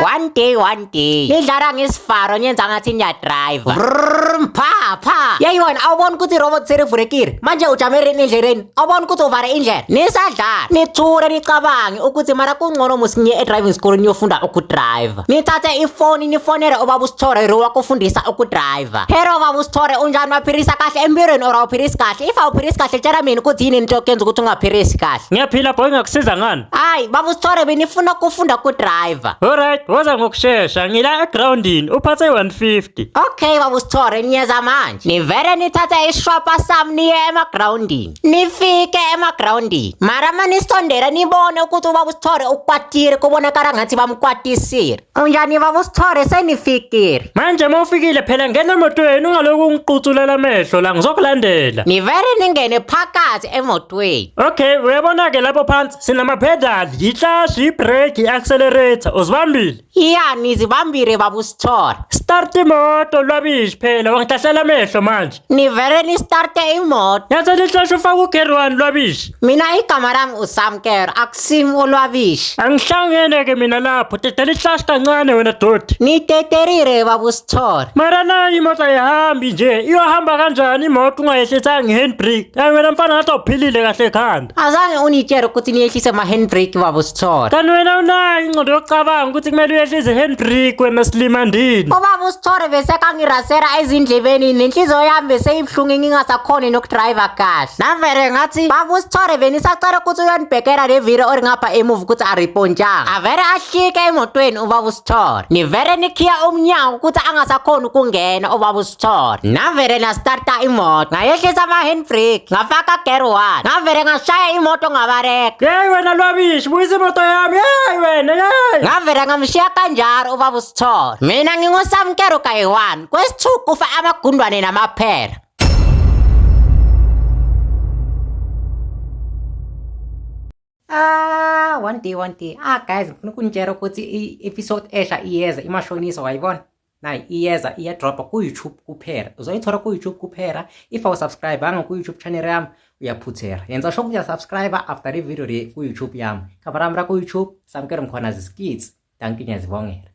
One day nidlala ngesifaro niyenza ngathi niyadrive pha yayibona awubona ukuthi irobot serivulekile manje ujamele endleleni awubona ukuthi uvale indlela nisadlala nithure nicabange ukuthi mara kungcono musinye e-driving school niyofunda ukudrive nithathe ifoni nifonele ubaba uSithole wakufundisa ukudrive hero baba uSithole unjani waphirisa kahle empirweni or awuphirisi kahle if awuphirisi kahle tshela mina ukuthi yini into okenza ukuthi ungaphirisi kahle Ngiyaphila boy ngakusiza ngani? hayi baba uSithole benifuna ukufunda ukudrive Alright, woza ngokusheshsha ngila egroundini uphathe 150. okay baba uSithole niyeza manje nivele nithathe ishwapa sami niye emagroundini nifike emagroundini mara manisondela nibone ukuthi ubaba uSithole ukwatile kubonakala ngathi bamkwatisile unjani baba uSithole senifikile Manje mawufikile phela ngena emotweni ungaloku ungiqutulela amehlo la ngizokulandela. nivele ningene phakathi emotweni Okay, uyabona ke lapho phansi sinama pedal, i-clutch, i-brake, i-accelerator. Uzibambile? ya nizibambile baba uSithole Start imoto Lwabishi phela wangihlahlela amehlo manje. nivele nistarte imoto Yathi i-clutch ufaka u-gear 1 Lwabishi. mina igama lami uSamkelo akusimi uLwabishi Angihlangene ke mina lapho dedela i-clutch kancane wena dodi. niteterire baba uSithole Mara nayo imoto ayihambi nje, iyohamba kanjani imoto ungayehlisa nge-handbrake? Hayi wena mfana ngathi awuphilile kahle ekhanda. azange unitshele ukuthi niyehlise ama-handbrake baba uSithole Kanti wena unayo ingqondo yokucabanga ukuthi kumele uyehlise i-handbrake wena silimandini. ubaba uSithole besekangirasela ezindlebeni nenhliziyo yami beseyibuhlungu ngingasakhoni nokudrayiva kahle navele ngathi baba uSithole benisacela ukuthi uyonibhekela le video ori ngapha emuva ukuthi aripontshanga avele ahlike emotweni ubaba uSithole nivele nikhiya umnyango ukuthi angasakhoni ukungena ubaba uSithole navele nastarta imoto ngayehlisa ama-handbrake ngafaka gear 1 ngavele ngashaya imoto ngabareka Yeyi wena Lwabishi buyisa imoto yami, yeyi wena yeyi. ngavele ngamshiya kanjalo ubaba uSithole mina nginguSamkelo kayi-1 kwesithuku kufa amagundwane namaphela one day guys ngifuna ukunitshela ukuthi i-episode esha iyeza imashonisa wayibona nayi iyeza iyadropa ku-YouTube kuphela uzoyithola ku-YouTube kuphela if awusubscribe-anga ku-YouTube channel yami uyaphuthela yenza sure ukuthi uyasubscribe after le video le ku-YouTube yami khabarami ra ku-YouTube Samkelo Mkhwanazi Skits danki ngiyazibongela